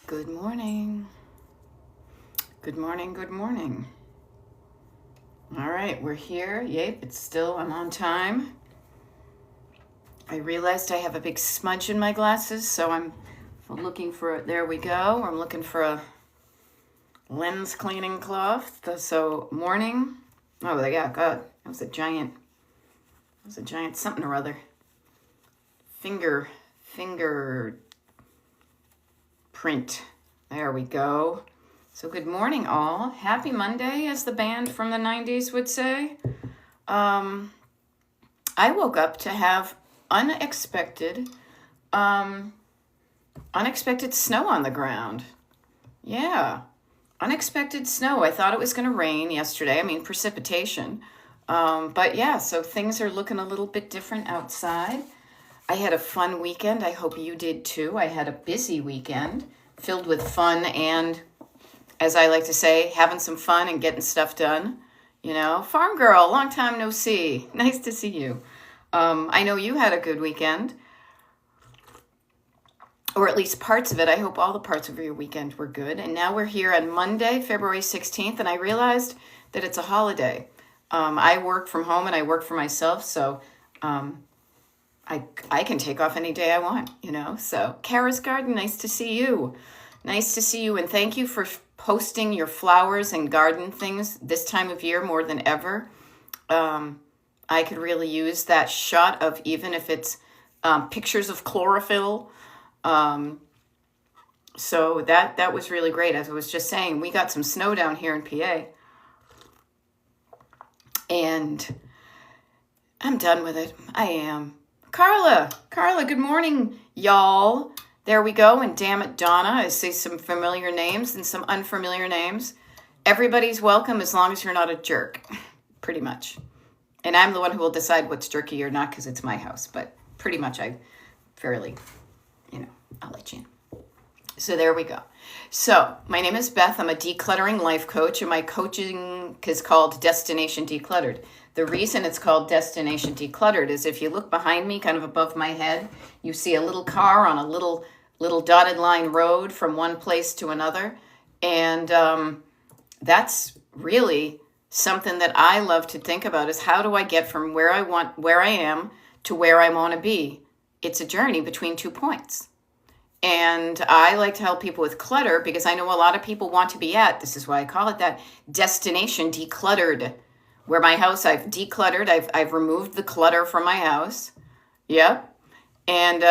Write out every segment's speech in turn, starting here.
Good morning. Good morning. Good morning. All right, we're here. Yep, I'm on time. I realized I have a big smudge in my glasses, so I'm looking for, there we go. I'm looking for a lens cleaning cloth. So morning. Oh, yeah, God, that was a giant something or other. Finger print. There we go. So good morning, all. Happy Monday, as the band from the 90s would say. I woke up to have unexpected snow on the ground. Yeah, unexpected snow. I thought it was going to rain yesterday. I mean, precipitation. But yeah, so things are looking a little bit different outside. I had a fun weekend. I hope you did too. I had a busy weekend filled with fun and, as I like to say, having some fun and getting stuff done. You know, farm girl, long time no see. Nice to see you. I know you had a good weekend, or at least parts of it. I hope all the parts of your weekend were good. And now we're here on Monday, February 16th, and I realized that it's a holiday. I work from home and I work for myself, so I can take off any day I want, you know. So, Kara's Garden, nice to see you. Nice to see you, and thank you for posting your flowers and garden things this time of year more than ever. I could really use that shot of, even if it's pictures of chlorophyll. So that was really great. As I was just saying, we got some snow down here in PA. And I'm done with it. I am. Carla, good morning, y'all. There we go. And damn it, Donna, I see some familiar names and some unfamiliar names. Everybody's welcome as long as you're not a jerk, pretty much. And I'm the one who will decide what's jerky or not because it's my house. But pretty much I'll let you in. So there we go. So my name is Beth. I'm a decluttering life coach, and my coaching is called Destination Decluttered. The reason it's called Destination Decluttered is if you look behind me, kind of above my head, you see a little car on a little dotted line road from one place to another. And that's really something that I love to think about, is how do I get from where I am to where I want to be? It's a journey between 2 points. And I like to help people with clutter because I know a lot of people want to be at, this is why I call it that, destination decluttered. Where my house, I've decluttered, I've removed the clutter from my house. Yep. And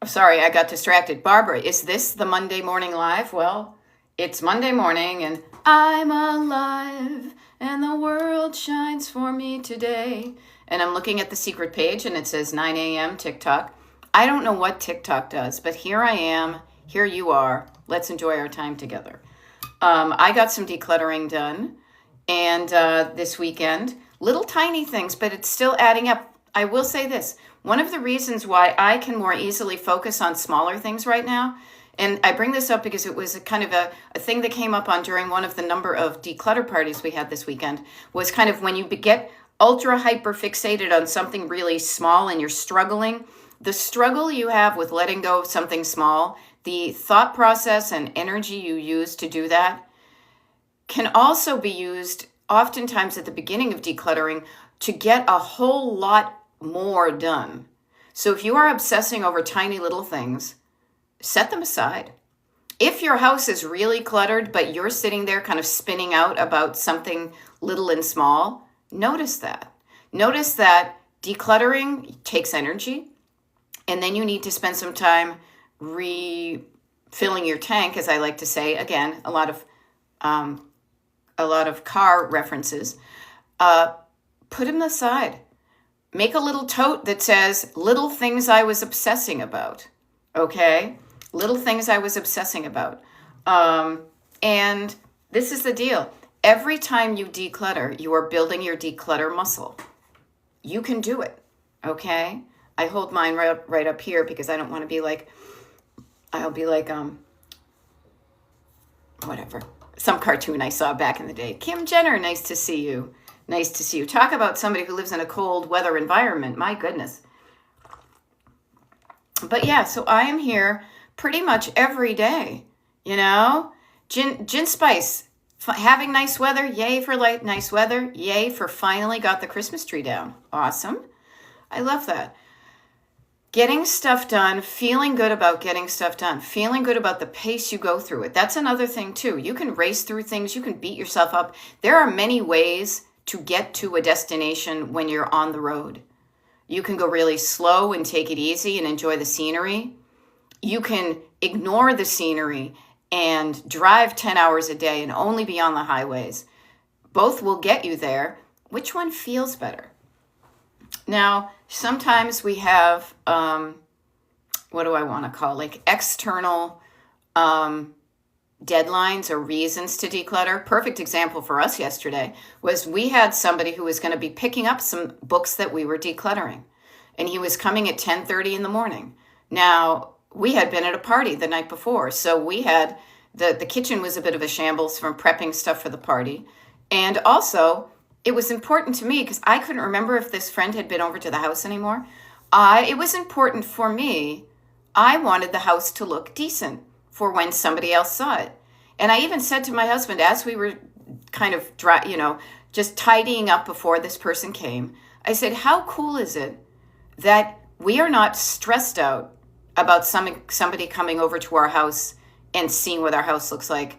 sorry, I got distracted. Barbara, is this the Monday morning live? Well, it's Monday morning and I'm alive and the world shines for me today. And I'm looking at the secret page and it says 9 a.m. TikTok. I don't know what TikTok does, but here I am. Here you are. Let's enjoy our time together. I got some decluttering done and this weekend. Little tiny things, but it's still adding up. I will say this. One of the reasons why I can more easily focus on smaller things right now, and I bring this up because it was a kind of a thing that came up on during one of the number of declutter parties we had this weekend, was kind of when you get ultra hyper fixated on something really small and you're struggling, the struggle you have with letting go of something small, the thought process and energy you use to do that can also be used oftentimes at the beginning of decluttering to get a whole lot more done. So if you are obsessing over tiny little things, set them aside. If your house is really cluttered, but you're sitting there kind of spinning out about something little and small, notice that. Notice that decluttering takes energy, and then you need to spend some time refilling your tank, as I like to say. Again, a lot of car references. Put them aside. Make a little tote that says, little things I was obsessing about. Okay? Little things I was obsessing about. And this is the deal. Every time you declutter, you are building your declutter muscle. You can do it. Okay? I hold mine right up here because I don't want to be like, I'll be like, whatever. Some cartoon I saw back in the day. Kim Jenner, nice to see you. Nice to see you. Talk about somebody who lives in a cold weather environment. My goodness. But yeah, so I am here pretty much every day, you know? Gin Spice, having nice weather, yay for nice weather, yay for finally got the Christmas tree down. Awesome. I love that. Getting stuff done, feeling good about getting stuff done, feeling good about the pace you go through it. That's another thing too. You can race through things, you can beat yourself up. There are many ways to get to a destination when you're on the road. You can go really slow and take it easy and enjoy the scenery. You can ignore the scenery and drive 10 hours a day and only be on the highways. Both will get you there. Which one feels better? Now, sometimes we have, what do I want to call, like external deadlines or reasons to declutter. Perfect example for us yesterday was we had somebody who was going to be picking up some books that we were decluttering, and he was coming at 10:30 in the morning. Now, we had been at a party the night before, so we had the kitchen was a bit of a shambles from prepping stuff for the party. And also, it was important to me because I couldn't remember if this friend had been over to the house anymore. It was important for me. I wanted the house to look decent for when somebody else saw it. And I even said to my husband, as we were kind of, just tidying up before this person came, I said, how cool is it that we are not stressed out about somebody coming over to our house and seeing what our house looks like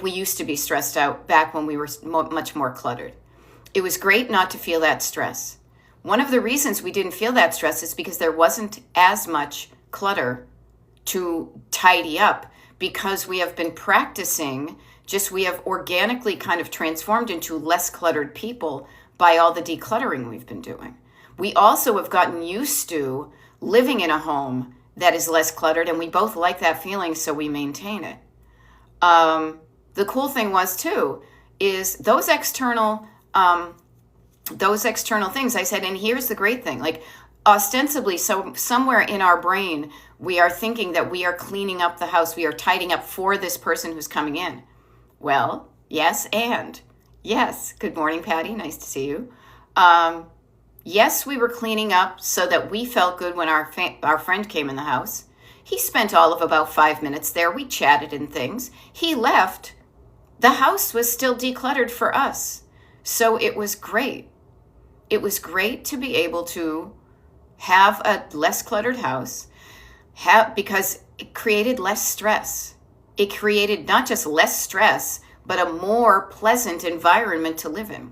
we used to be stressed out back when we were much more cluttered. It was great not to feel that stress. One of the reasons we didn't feel that stress is because there wasn't as much clutter to tidy up, because we have been practicing, we have organically kind of transformed into less cluttered people by all the decluttering we've been doing. We also have gotten used to living in a home that is less cluttered, and we both like that feeling, so we maintain it. The cool thing was too, is those external things I said, and here's the great thing, like ostensibly, so somewhere in our brain, we are thinking that we are cleaning up the house, we are tidying up for this person who's coming in. Well, yes, and yes, good morning, Patty, nice to see you. Yes, we were cleaning up so that we felt good when our friend came in the house. He spent all of about 5 minutes there. We chatted and things. He left. The house was still decluttered for us. So it was great. It was great to be able to have a less cluttered house, because it created less stress. It created not just less stress, but a more pleasant environment to live in.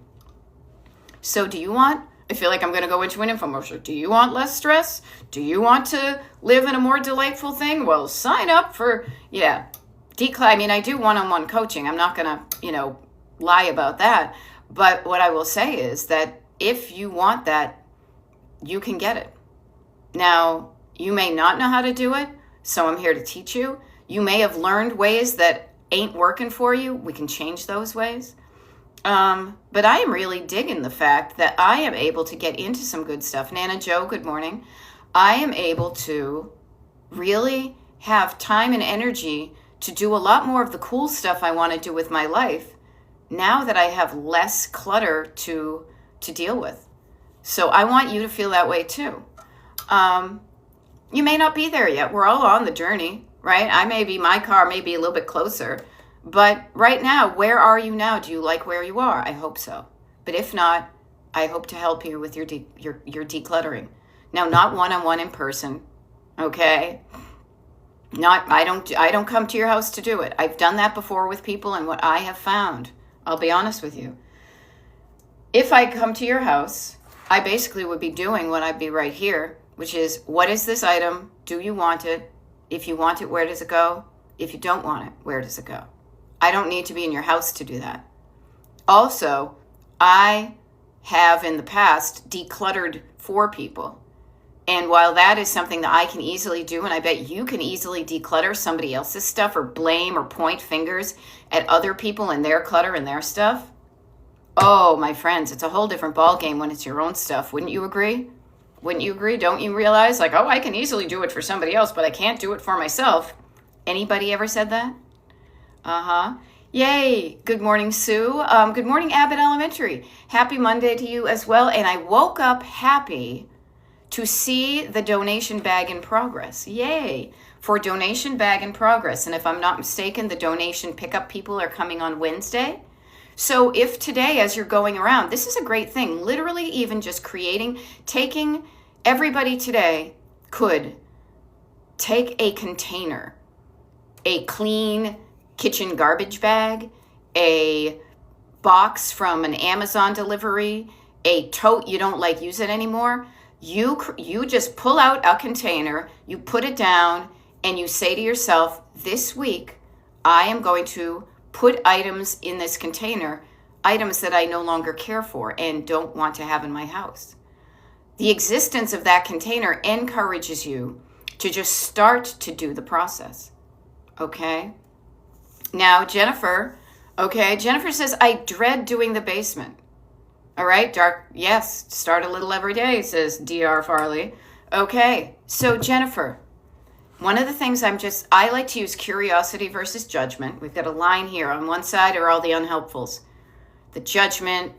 So I feel like I'm going to go into an infomercial. Do you want less stress? Do you want to live in a more delightful thing? Well, sign up for, I mean, I do one-on-one coaching. I'm not going to, lie about that. But what I will say is that if you want that, you can get it. Now, you may not know how to do it, so I'm here to teach you. You may have learned ways that ain't working for you. We can change those ways. But I am really digging the fact that I am able to get into some good stuff. Nana Joe, good morning. I am able to really have time and energy to do a lot more of the cool stuff I want to do with my life now that I have less clutter to deal with. So I want you to feel that way too. You may not be there yet. We're all on the journey, right? My car may be a little bit closer. But right now, where are you now? Do you like where you are? I hope so. But if not, I hope to help you with your decluttering. Now, not one-on-one in person, okay? I don't come to your house to do it. I've done that before with people, and what I have found, I'll be honest with you. If I come to your house, I basically would be doing what I'd be right here, which is, what is this item? Do you want it? If you want it, where does it go? If you don't want it, where does it go? I don't need to be in your house to do that. Also, I have in the past decluttered for people. And while that is something that I can easily do, and I bet you can easily declutter somebody else's stuff or blame or point fingers at other people and their clutter and their stuff. Oh, my friends, it's a whole different ballgame when it's your own stuff. Wouldn't you agree? Wouldn't you agree? Don't you realize, I can easily do it for somebody else, but I can't do it for myself. Anybody ever said that? Yay. Good morning, Sue. Good morning, Abbott Elementary. Happy Monday to you as well. And I woke up happy to see the donation bag in progress. Yay for donation bag in progress. And if I'm not mistaken, the donation pickup people are coming on Wednesday. So if today, as you're going around, this is a great thing, literally even just taking everybody today could take a container, a clean kitchen garbage bag, a box from an Amazon delivery, a tote you don't like use it anymore. You just pull out a container, you put it down, and you say to yourself, this week, I am going to put items in this container, items that I no longer care for and don't want to have in my house. The existence of that container encourages you to just start to do the process. Okay? Now, Jennifer says, I dread doing the basement. All right, Dark, yes, start a little every day, says DR Farley. Okay, so Jennifer, one of the things I like to use curiosity versus judgment. We've got a line here. On one side are all the unhelpfuls, the judgment,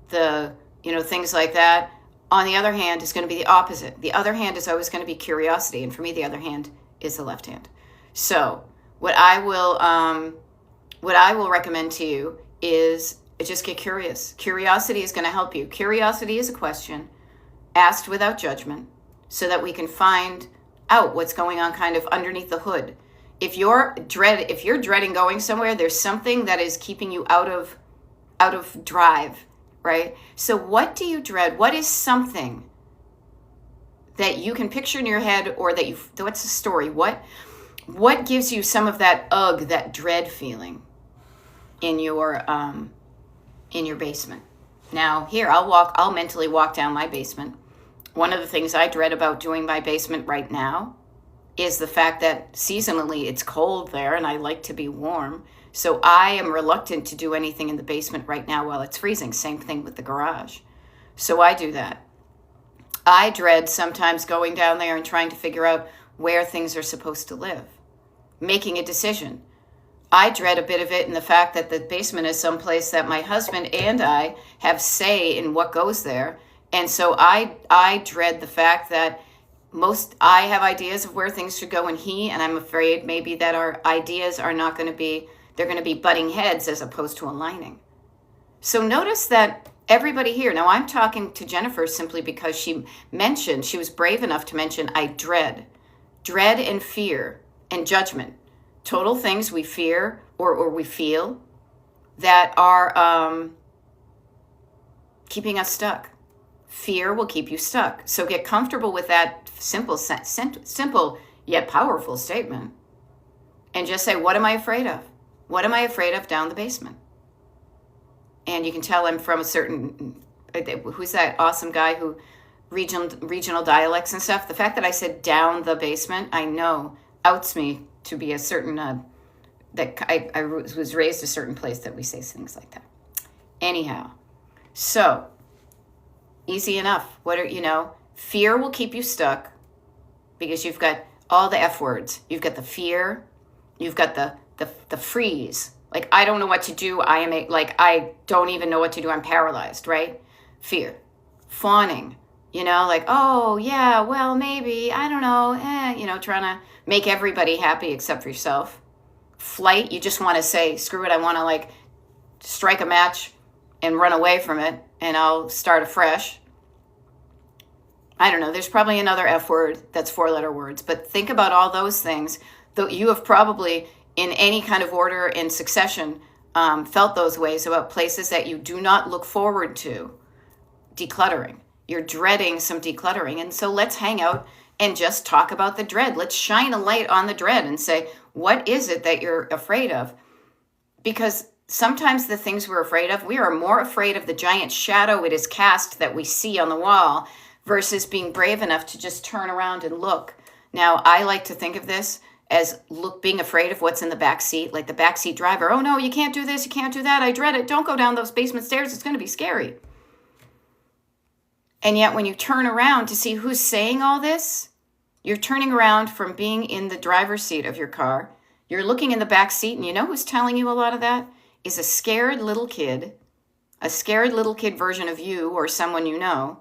things like that. On the other hand is going to be the opposite. The other hand is always going to be curiosity. And for me, the other hand is the left hand. So what I will recommend to you is just get curious. Curiosity is going to help you. Curiosity is a question asked without judgment so that we can find out what's going on kind of underneath the hood. If you're dreading going somewhere, there's something that is keeping you out of drive, right? So what do you dread? What is something that you can picture in your head, or what's the story? What gives you some of that that dread feeling in your basement? Now here, I'll mentally walk down my basement. One of the things I dread about doing my basement right now is the fact that seasonally it's cold there and I like to be warm. So I am reluctant to do anything in the basement right now while it's freezing. Same thing with the garage. So I do that. I dread sometimes going down there and trying to figure out where things are supposed to live, making a decision. I dread a bit of it in the fact that the basement is someplace that my husband and I have say in what goes there. And so I dread the fact that I have ideas of where things should go, and I'm afraid maybe that our ideas are not going to be, they're going to be butting heads as opposed to aligning. So notice that everybody here, now I'm talking to Jennifer simply because she was brave enough to mention I dread and fear and judgment, total things we fear or we feel that are keeping us stuck. Fear will keep you stuck. So get comfortable with that simple yet powerful statement. And just say, what am I afraid of? What am I afraid of down the basement? And you can tell I'm from a certain, who's that awesome guy who regional dialects and stuff. The fact that I said down the basement, I know outs me to be a certain, that I was raised a certain place that we say things like that. Anyhow, so easy enough. Fear will keep you stuck because you've got all the F words. You've got the fear. You've got the freeze. Like, I don't know what to do. I don't even know what to do. I'm paralyzed, right? Fear. Fawning. Oh, yeah, well, maybe, I don't know. Trying to make everybody happy except for yourself. Flight. You just want to say, screw it. I want to strike a match and run away from it, and I'll start afresh. I don't know. There's probably another F word that's 4-letter words, but think about all those things. Though you have probably, in any kind of order and succession, felt those ways about places that you do not look forward to decluttering. You're dreading some decluttering. And so let's hang out and just talk about the dread. Let's shine a light on the dread and say, what is it that you're afraid of? Because sometimes the things we're afraid of, we are more afraid of the giant shadow it is cast that we see on the wall versus being brave enough to just turn around and look. Now, I like to think of this as being afraid of what's in the back seat, like the backseat driver. Oh no, you can't do this, you can't do that. I dread it. Don't go down those basement stairs. It's going to be scary. And yet when you turn around to see who's saying all this, you're turning around from being in the driver's seat of your car. You're looking in the back seat, and you know who's telling you a lot of that? Is a scared little kid version of you or someone you know,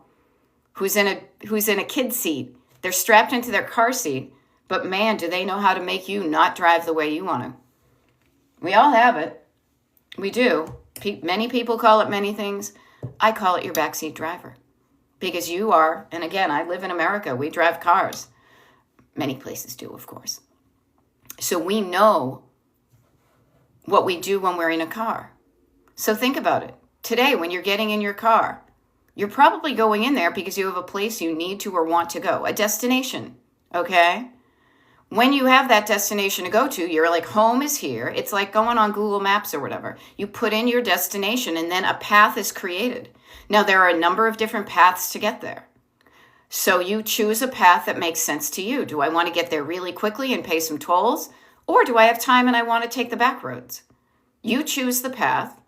who's in a kid seat. They're strapped into their car seat, but man, do they know how to make you not drive the way you want to. We all have it. We do. Many people call it many things. I call it your backseat driver. Because you are, and again, I live in America. We drive cars. Many places do, of course. So we know what we do when we're in a car. So think about it. Today, when you're getting in your car, you're probably going in there because you have a place you need to or want to go, a destination, okay? When you have that destination to go to, you're like, home is here. It's like going on Google Maps or whatever. You put in your destination and then a path is created. Now, there are a number of different paths to get there. So you choose a path that makes sense to you. Do I want to get there really quickly and pay some tolls? Or do I have time and I want to take the back roads? You choose the path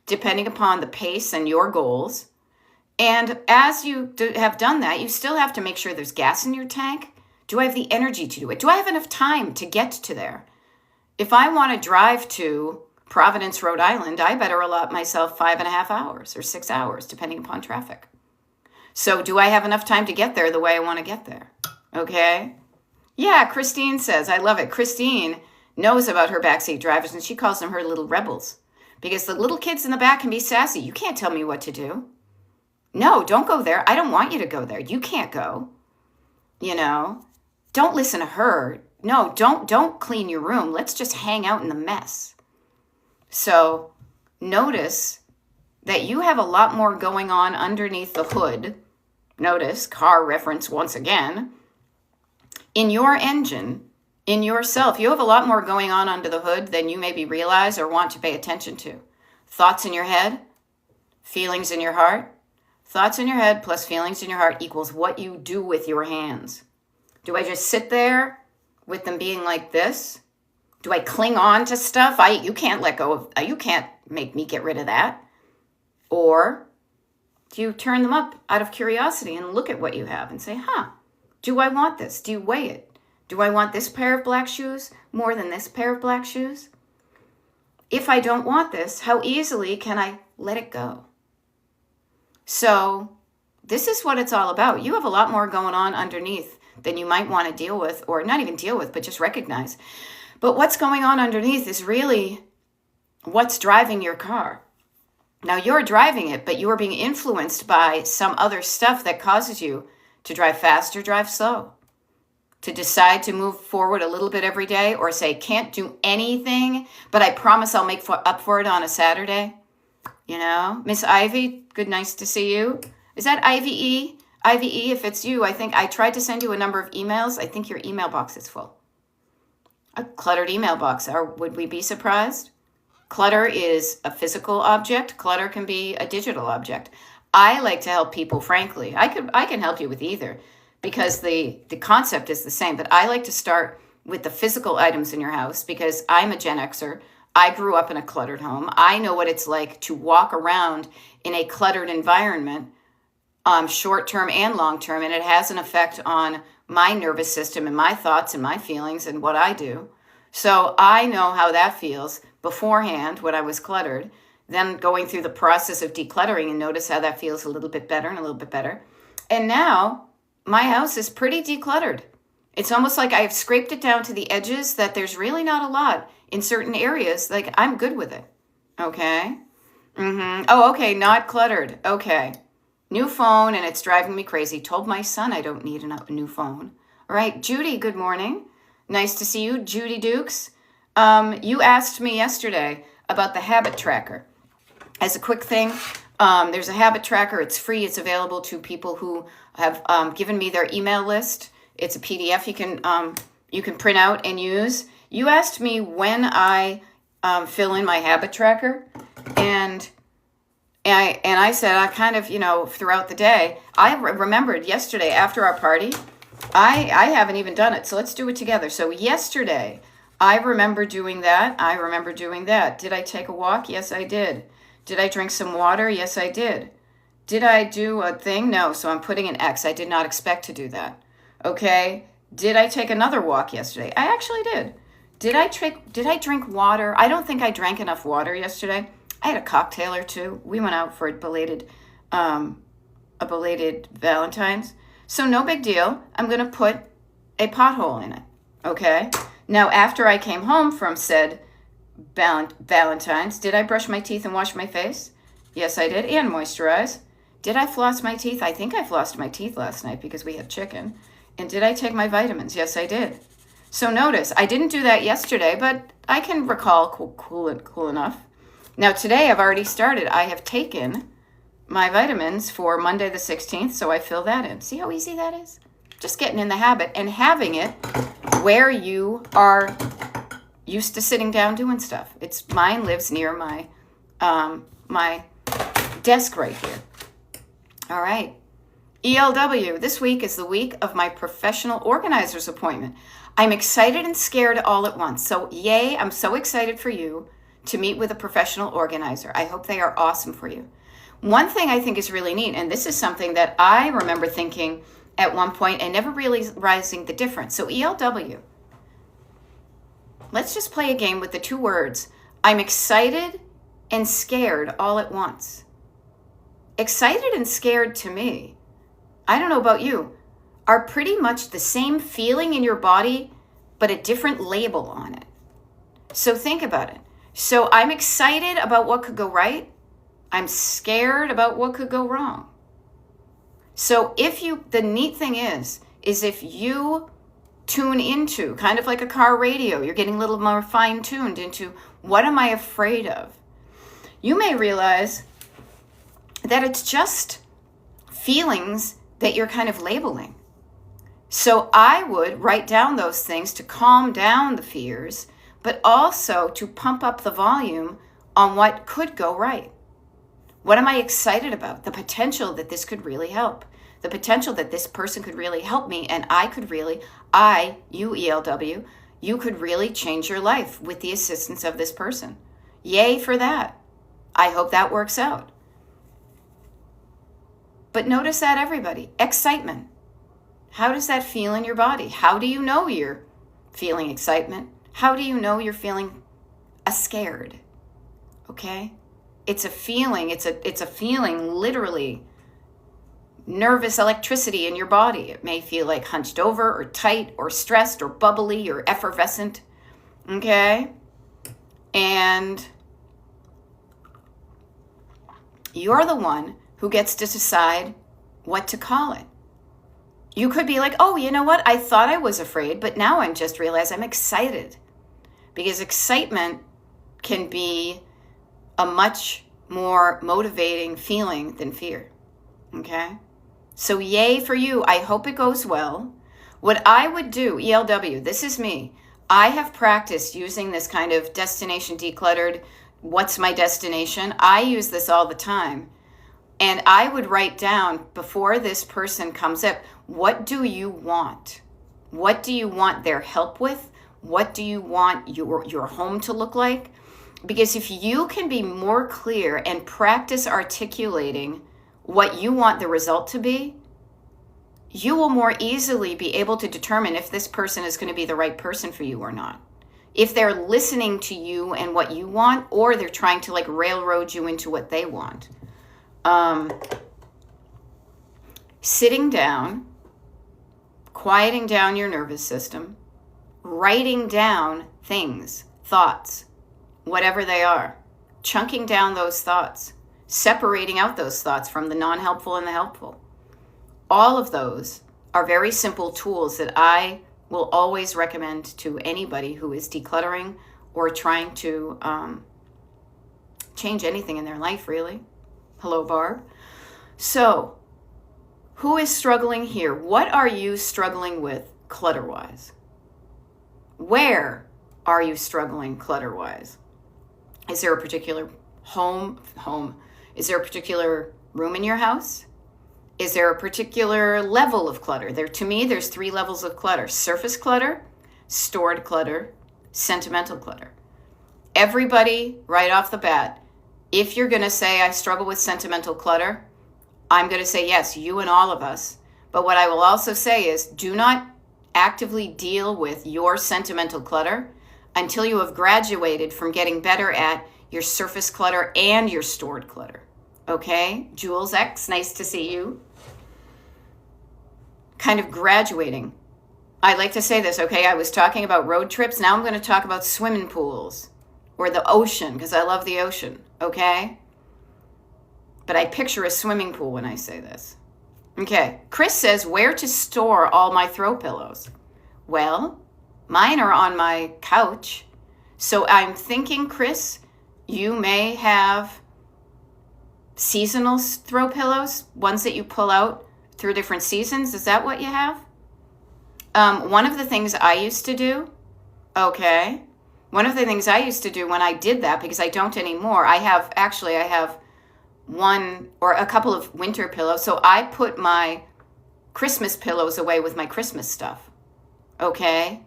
depending upon the pace and your goals. And as you have done that, you still have to make sure there's gas in your tank. Do I have the energy to do it? Do I have enough time to get to there? If I want to drive to Providence, Rhode Island, I better allot myself 5.5 hours or 6 hours, depending upon traffic. So do I have enough time to get there the way I want to get there? Okay? Yeah, Christine says, I love it. Christine knows about her backseat drivers, and she calls them her little rebels. Because the little kids in the back can be sassy. You can't tell me what to do. No, don't go there. I don't want you to go there. You can't go. You know? Don't listen to her. No, don't clean your room. Let's just hang out in the mess. So notice that you have a lot more going on underneath the hood. Notice, car reference once again. In your engine, in yourself, you have a lot more going on under the hood than you maybe realize or want to pay attention to. Thoughts in your head, feelings in your heart. Thoughts in your head plus feelings in your heart equals what you do with your hands. Do I just sit there with them being like this? Do I cling on to stuff? You can't let go of, you can't make me get rid of that. Or do you turn them up out of curiosity and look at what you have and say, do I want this? Do you weigh it? Do I want this pair of black shoes more than this pair of black shoes? If I don't want this, how easily can I let it go? So this is what it's all about. You have a lot more going on underneath than you might want to deal with, or not even deal with, but just recognize. But what's going on underneath is really what's driving your car. Now you're driving it, but you are being influenced by some other stuff that causes you to drive fast or drive slow, to decide to move forward a little bit every day, or say, can't do anything, but I promise I'll make up for it on a Saturday. You know, Miss Ivy, good, nice to see you. Is that Ivy? Ivy, if it's you, I think I tried to send you a number of emails. I think your email box is full. A cluttered email box. Would we be surprised? Clutter is a physical object. Clutter can be a digital object. I like to help people, frankly. I can help you with either because the concept is the same. But I like to start with the physical items in your house because I'm a Gen Xer. I grew up in a cluttered home. I know what it's like to walk around in a cluttered environment, short-term and long-term, and it has an effect on my nervous system and my thoughts and my feelings and what I do. So I know how that feels beforehand when I was cluttered, then going through the process of decluttering and notice how that feels a little bit better and a little bit better. And now my house is pretty decluttered. It's almost like I've scraped it down to the edges that there's really not a lot in certain areas. Like I'm good with it. Okay. Oh, okay. Not cluttered. Okay. New phone, and it's driving me crazy. Told my son I don't need a new phone. All right, Judy, good morning. Nice to see you, Judy Dukes. You asked me yesterday about the habit tracker. As a quick thing, there's a habit tracker. It's free. It's available to people who have given me their email list. It's a PDF you can print out and use. You asked me when I fill in my habit tracker, and I said, I kind of, throughout the day, I remembered yesterday after our party, I haven't even done it. So let's do it together. So yesterday, I remember doing that. Did I take a walk? Yes, I did. Did I drink some water? Yes, I did. Did I do a thing? No. So I'm putting an X. I did not expect to do that. Okay. Did I take another walk yesterday? I actually did. Did I drink water? I don't think I drank enough water yesterday. I had a cocktail or two. We went out for a belated a belated Valentine's. So no big deal. I'm going to put a pothole in it. Okay? Now, after I came home from said Valentine's, did I brush my teeth and wash my face? Yes, I did. And moisturize. Did I floss my teeth? I think I flossed my teeth last night because we had chicken. And did I take my vitamins? Yes, I did. So notice, I didn't do that yesterday, but I can recall cool enough. Now today I've already started. I have taken my vitamins for Monday the 16th, so I fill that in. See how easy that is? Just getting in the habit and having it where you are used to sitting down doing stuff. Mine lives near my my desk right here. All right. ELW, this week is the week of my professional organizer's appointment. I'm excited and scared all at once. So yay, I'm so excited for you to meet with a professional organizer. I hope they are awesome for you. One thing I think is really neat, and this is something that I remember thinking at one point and never realizing the difference. So ELW, let's just play a game with the two words. I'm excited and scared all at once. Excited and scared to me, I don't know about you, are pretty much the same feeling in your body, but a different label on it. So think about it. So I'm excited about what could go right. I'm scared about what could go wrong. So the neat thing is if you tune into, kind of like a car radio, you're getting a little more fine-tuned into what am I afraid of? You may realize that it's just feelings that you're kind of labeling. So I would write down those things to calm down the fears, but also to pump up the volume on what could go right. What am I excited about? The potential that this could really help. The potential that this person could really help me, and you ELW, you could really change your life with the assistance of this person. Yay for that. I hope that works out. But notice that, everybody. Excitement. How does that feel in your body? How do you know you're feeling excitement? How do you know you're feeling scared? Okay? It's a feeling. It's a feeling, literally, nervous electricity in your body. It may feel like hunched over or tight or stressed or bubbly or effervescent. Okay? And you're the one who gets to decide what to call it. You could be like, oh, you know what? I thought I was afraid, but now I just realized I'm excited. Because excitement can be a much more motivating feeling than fear. Okay? So yay for you. I hope it goes well. What I would do, ELW, this is me. I have practiced using this kind of destination decluttered, what's my destination? I use this all the time. And I would write down before this person comes up, what do you want? What do you want their help with? What do you want your home to look like? Because if you can be more clear and practice articulating what you want the result to be, you will more easily be able to determine if this person is going to be the right person for you or not. If they're listening to you and what you want, or they're trying to like railroad you into what they want. Sitting down, quieting down your nervous system, writing down things, thoughts, whatever they are, chunking down those thoughts, separating out those thoughts from the non-helpful and the helpful. All of those are very simple tools that I will always recommend to anybody who is decluttering or trying to change anything in their life, really. Hello, Barb. So, who is struggling here? What are you struggling with clutter-wise? Where are you struggling clutter-wise? Is there a particular home? Is there a particular room in your house? Is there a particular level of clutter? To me, there's 3 levels of clutter. Surface clutter, stored clutter, sentimental clutter. Everybody, right off the bat, if you're going to say, I struggle with sentimental clutter, I'm going to say, yes, you and all of us. But what I will also say is, do not actively deal with your sentimental clutter until you have graduated from getting better at your surface clutter and your stored clutter. Okay? Jules X, nice to see you. kind of graduating. I like to say this, okay? I was talking about road trips. Now I'm going to talk about swimming pools or the ocean because I love the ocean, okay? But I picture a swimming pool when I say this. Okay, Chris says, where to store all my throw pillows? Well, mine are on my couch. So I'm thinking, Chris, you may have seasonal throw pillows, ones that you pull out through different seasons. Is that what you have? One of the things I used to do, one of the things I used to do when I did that, because I don't anymore, I have one or a couple of winter pillows. So I put my Christmas pillows away with my Christmas stuff. Okay.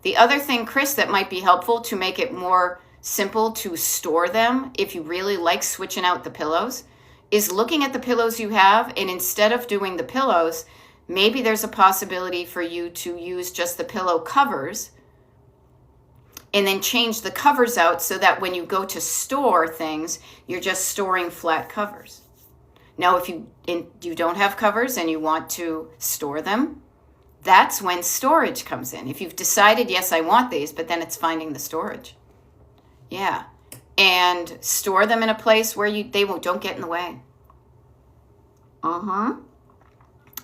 The other thing, Chris, that might be helpful to make it more simple to store them, if you really like switching out the pillows, is looking at the pillows you have. And instead of doing the pillows, maybe there's a possibility for you to use just the pillow covers and then change the covers out so that when you go to store things, you're just storing flat covers. Now, if you don't have covers and you want to store them, that's when storage comes in. If you've decided, yes, I want these, but then it's finding the storage. Yeah. And store them in a place where don't get in the way. All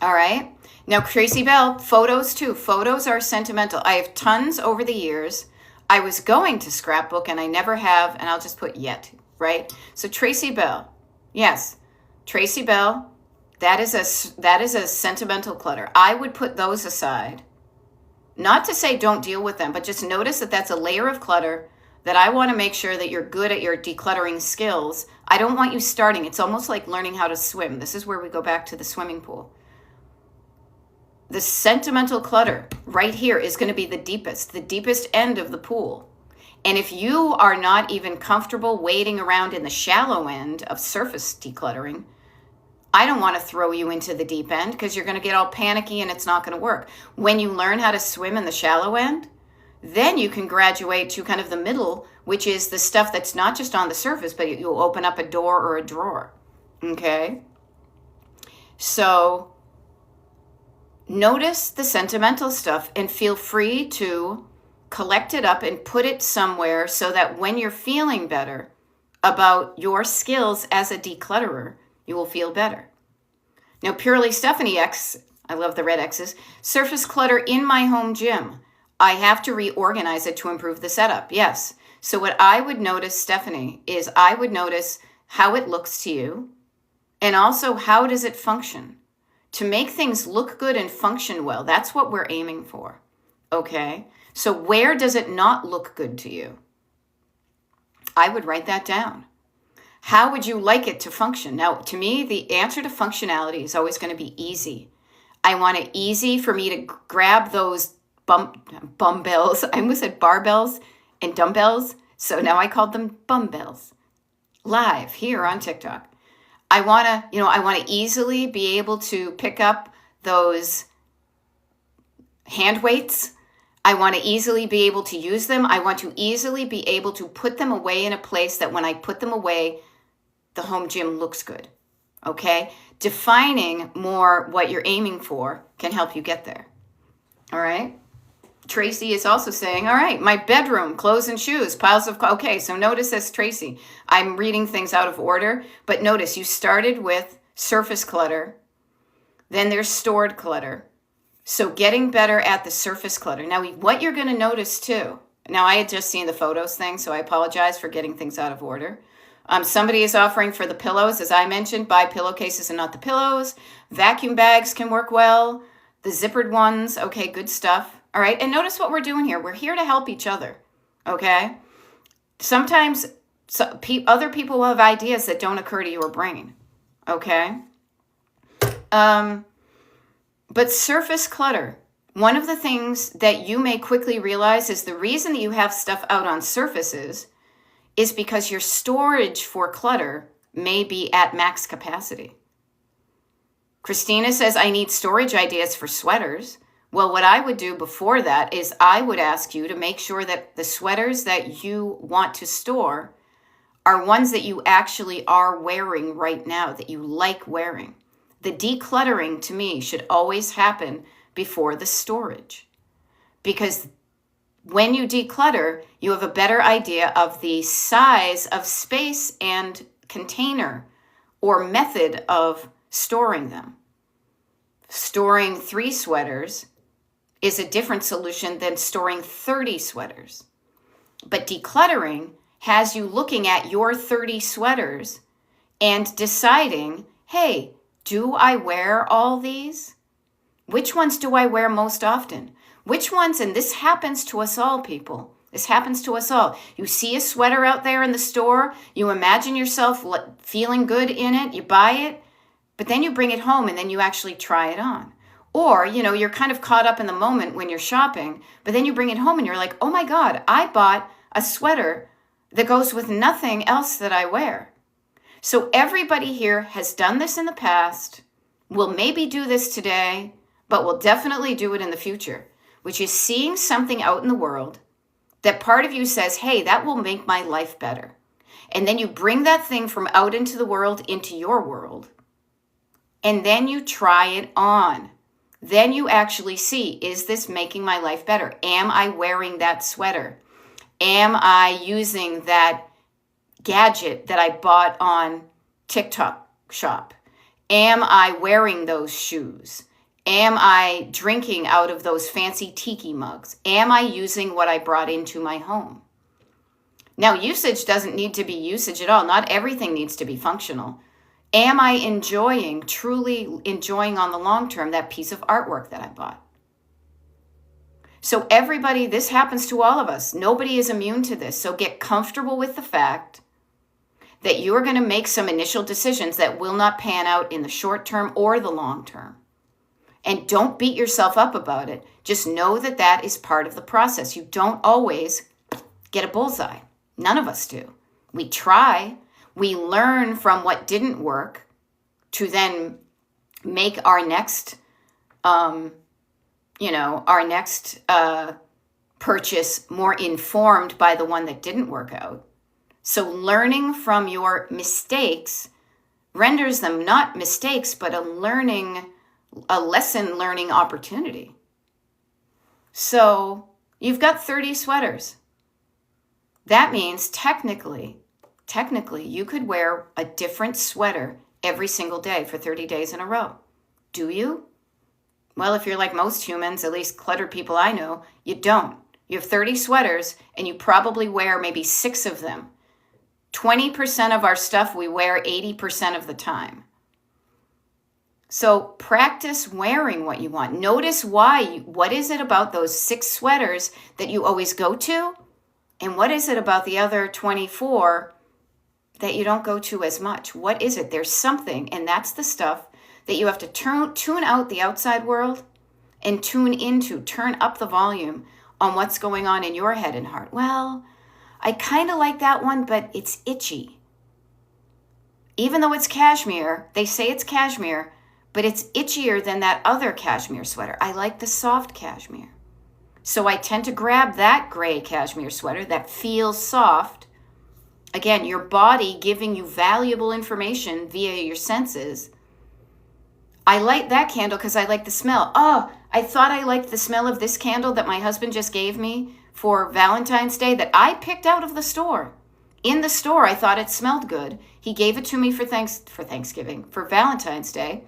right. Now, Tracy Bell, photos too. Photos are sentimental. I have tons over the years. I was going to scrapbook and I never have, and I'll just put yet, right? So Tracy Bell, yes, Tracy Bell, that is a sentimental clutter. I would put those aside. Not to say don't deal with them, but just notice that that's a layer of clutter that I want to make sure that you're good at your decluttering skills. I don't want you starting. It's almost like learning how to swim. This is where we go back to the swimming pool. The sentimental clutter right here is going to be the deepest end of the pool. And if you are not even comfortable wading around in the shallow end of surface decluttering, I don't want to throw you into the deep end because you're going to get all panicky and it's not going to work. When you learn how to swim in the shallow end, then you can graduate to kind of the middle, which is the stuff that's not just on the surface, but you'll open up a door or a drawer. Okay? So notice the sentimental stuff and feel free to collect it up and put it somewhere so that when you're feeling better about your skills as a declutterer, you will feel better. Now, Purely Stephanie X, I love the red X's, surface clutter in my home gym. I have to reorganize it to improve the setup. Yes. So what I would notice, Stephanie, is I would notice how it looks to you and also how does it function. To make things look good and function well, that's what we're aiming for, okay? So where does it not look good to you? I would write that down. How would you like it to function? Now, to me, the answer to functionality is always going to be easy. I want it easy for me to grab those barbells. I almost said barbells and dumbbells, so now I called them bumbbells. Live here on TikTok. I want to easily be able to pick up those hand weights. I want to easily be able to use them. I want to easily be able to put them away in a place that when I put them away, the home gym looks good. Okay? Defining more what you're aiming for can help you get there. All right? Tracy is also saying, all right, my bedroom, clothes and shoes, piles of, okay, so notice this, Tracy. I'm reading things out of order, but notice you started with surface clutter, then there's stored clutter. So getting better at the surface clutter. Now, what you're going to notice too, now I had just seen the photos thing, so I apologize for getting things out of order. Somebody is offering for the pillows, as I mentioned, buy pillowcases and not the pillows. Vacuum bags can work well. The zippered ones, okay, good stuff. All right, and notice what we're doing here. We're here to help each other, okay? Sometimes other people will have ideas that don't occur to your brain, okay? But surface clutter, one of the things that you may quickly realize is the reason that you have stuff out on surfaces is because your storage for clutter may be at max capacity. Christina says, I need storage ideas for sweaters. Well, what I would do before that is I would ask you to make sure that the sweaters that you want to store are ones that you actually are wearing right now, that you like wearing. The decluttering to me should always happen before the storage. Because when you declutter, you have a better idea of the size of space and container or method of storing them. Storing 3 sweaters is a different solution than storing 30 sweaters. But decluttering has you looking at your 30 sweaters and deciding, hey, do I wear all these? Which ones do I wear most often? Which ones, and this happens to us all, people. This happens to us all. You see a sweater out there in the store, you imagine yourself feeling good in it, you buy it, but then you bring it home and then you actually try it on. Or, you're kind of caught up in the moment when you're shopping, but then you bring it home and you're like, oh my God, I bought a sweater that goes with nothing else that I wear. So everybody here has done this in the past, will maybe do this today, but will definitely do it in the future, which is seeing something out in the world that part of you says, hey, that will make my life better. And then you bring that thing from out into the world into your world. And then you try it on. Then you actually see, is this making my life better? Am I wearing that sweater? Am I using that gadget that I bought on TikTok shop? Am I wearing those shoes? Am I drinking out of those fancy tiki mugs? Am I using what I brought into my home? Now, usage doesn't need to be usage at all. Not everything needs to be functional. Am I truly enjoying on the long term that piece of artwork that I bought? So everybody, this happens to all of us. Nobody is immune to this. So get comfortable with the fact that you are going to make some initial decisions that will not pan out in the short term or the long term. And don't beat yourself up about it. Just know that that is part of the process. You don't always get a bullseye. None of us do. We try. We learn from what didn't work to then make our next, purchase more informed by the one that didn't work out. So learning from your mistakes renders them not mistakes, but a lesson learning opportunity. So you've got 30 sweaters. That means technically, you could wear a different sweater every single day for 30 days in a row. Do you? Well, if you're like most humans, at least cluttered people I know, you don't. You have 30 sweaters and you probably wear maybe 6 of them. 20% of our stuff we wear 80% of the time. So practice wearing what you want. Notice what is it about those 6 sweaters that you always go to? And what is it about the other 24 that you don't go to as much? What is it? There's something, and that's the stuff that you have to tune out the outside world and turn up the volume on what's going on in your head and heart. Well, I kind of like that one, but it's itchy. Even though it's cashmere, they say it's cashmere, but it's itchier than that other cashmere sweater. I like the soft cashmere. So I tend to grab that gray cashmere sweater that feels soft. Again, your body giving you valuable information via your senses. I light that candle because I like the smell. Oh, I thought I liked the smell of this candle that my husband just gave me for Valentine's Day that I picked out of the store. In the store, I thought it smelled good. He gave it to me for Valentine's Day.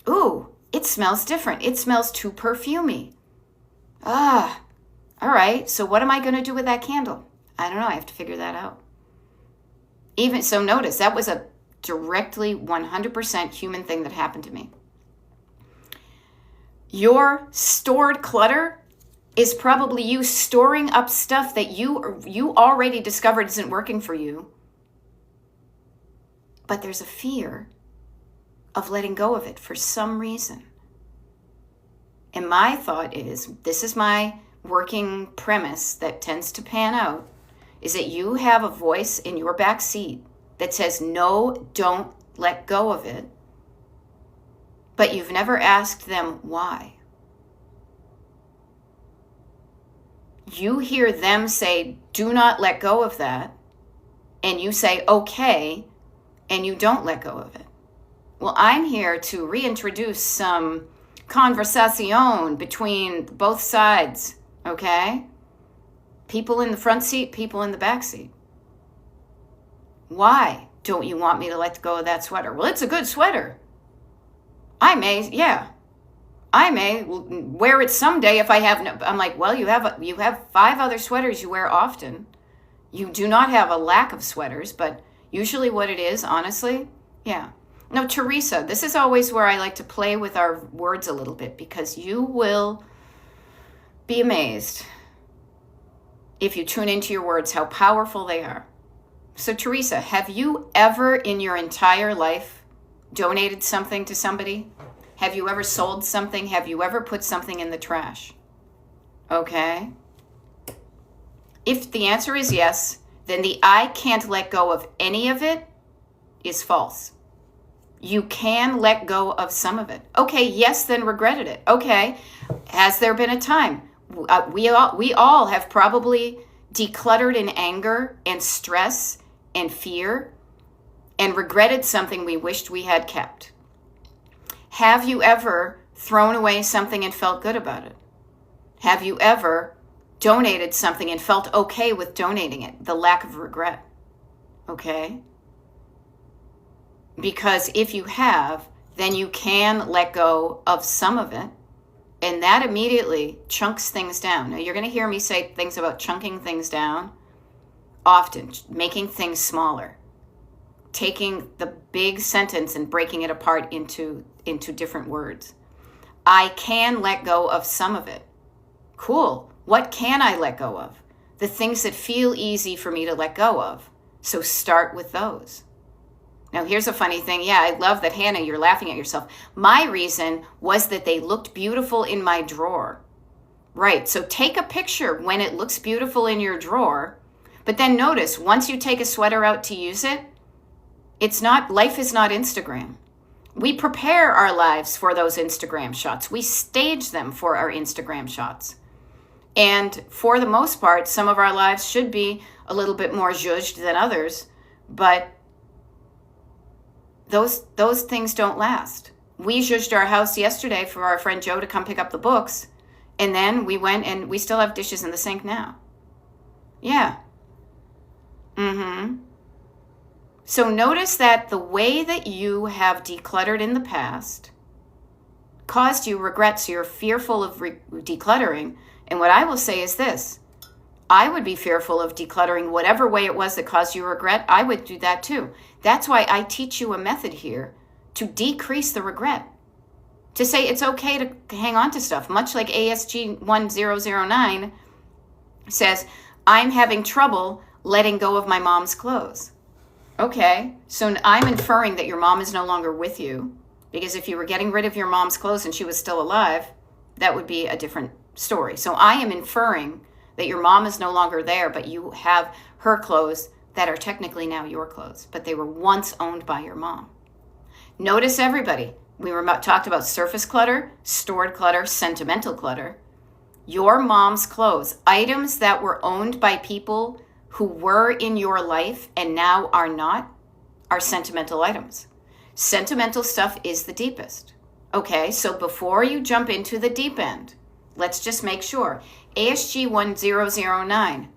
Ooh, it smells different. It smells too perfumey. All right. So what am I going to do with that candle? I don't know. I have to figure that out. Even so, notice that was a directly 100% human thing that happened to me. Your stored clutter is probably you storing up stuff that you already discovered isn't working for you. But there's a fear of letting go of it for some reason. And my thought is, this is my working premise that tends to pan out, is that you have a voice in your back seat that says, no, don't let go of it. But you've never asked them why. You hear them say, do not let go of that. And you say, okay, and you don't let go of it. Well, I'm here to reintroduce some conversation between both sides, okay? People in the front seat, people in the back seat. Why don't you want me to let go of that sweater? Well, it's a good sweater. I may wear it someday if I have no. I'm like, well, you have 5 other sweaters you wear often. You do not have a lack of sweaters, but usually what it is, honestly, yeah. No, Teresa, this is always where I like to play with our words a little bit, because you will be amazed if you tune into your words, how powerful they are. So Teresa, have you ever in your entire life donated something to somebody? Have you ever sold something? Have you ever put something in the trash? Okay. If the answer is yes, then the I can't let go of any of it is false. You can let go of some of it. Okay, yes, then regretted it. Okay, has there been a time? We all have probably decluttered in anger and stress and fear and regretted something we wished we had kept. Have you ever thrown away something and felt good about it? Have you ever donated something and felt okay with donating it? The lack of regret. Okay? Because if you have, then you can let go of some of it, and that immediately chunks things down. Now, you're going to hear me say things about chunking things down often, making things smaller, taking the big sentence and breaking it apart into different words. I can let go of some of it. Cool. What can I let go of? The things that feel easy for me to let go of. So start with those. Now, here's a funny thing. Yeah, I love that, Hannah, you're laughing at yourself. My reason was that they looked beautiful in my drawer. Right, so take a picture when it looks beautiful in your drawer, but then notice, once you take a sweater out to use it, life is not Instagram. We prepare our lives for those Instagram shots. We stage them for our Instagram shots. And for the most part, some of our lives should be a little bit more zhuzhed than others, but those things don't last. We zhuzhed our house yesterday for our friend Joe to come pick up the books, and then we went and we still have dishes in the sink now. Yeah. So notice that the way that you have decluttered in the past caused you regret, so you're fearful of decluttering. And what I will say is this. I would be fearful of decluttering whatever way it was that caused you regret. I would do that too. That's why I teach you a method here to decrease the regret. To say it's okay to hang on to stuff, much like ASG 1009 says, I'm having trouble letting go of my mom's clothes. Okay, so I'm inferring that your mom is no longer with you, because if you were getting rid of your mom's clothes and she was still alive, that would be a different story. So I am inferring that your mom is no longer there, but you have her clothes that are technically now your clothes, but they were once owned by your mom. Notice, everybody, we talked about surface clutter, stored clutter, sentimental clutter. Your mom's clothes, items that were owned by people who were in your life and now are not, are sentimental items. Sentimental stuff is the deepest. Okay, so before you jump into the deep end, let's just make sure. ASG 1009.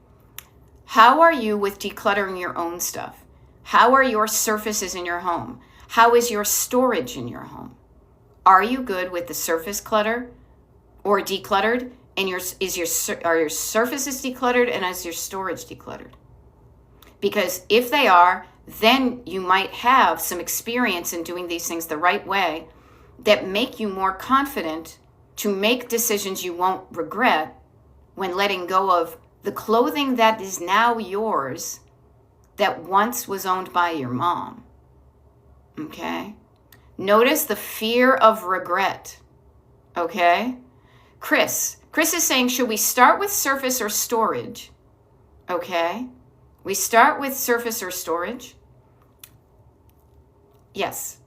How are you with decluttering your own stuff? How are your surfaces in your home? How is your storage in your home? Are you good with the surface clutter or decluttered? And are your surfaces decluttered, and is your storage decluttered? Because if they are, then you might have some experience in doing these things the right way that make you more confident to make decisions you won't regret when letting go of the clothing that is now yours that once was owned by your mom. Okay? Notice the fear of regret. Okay? Chris is saying, should we start with surface or storage? Okay? We start with surface or storage. Yes.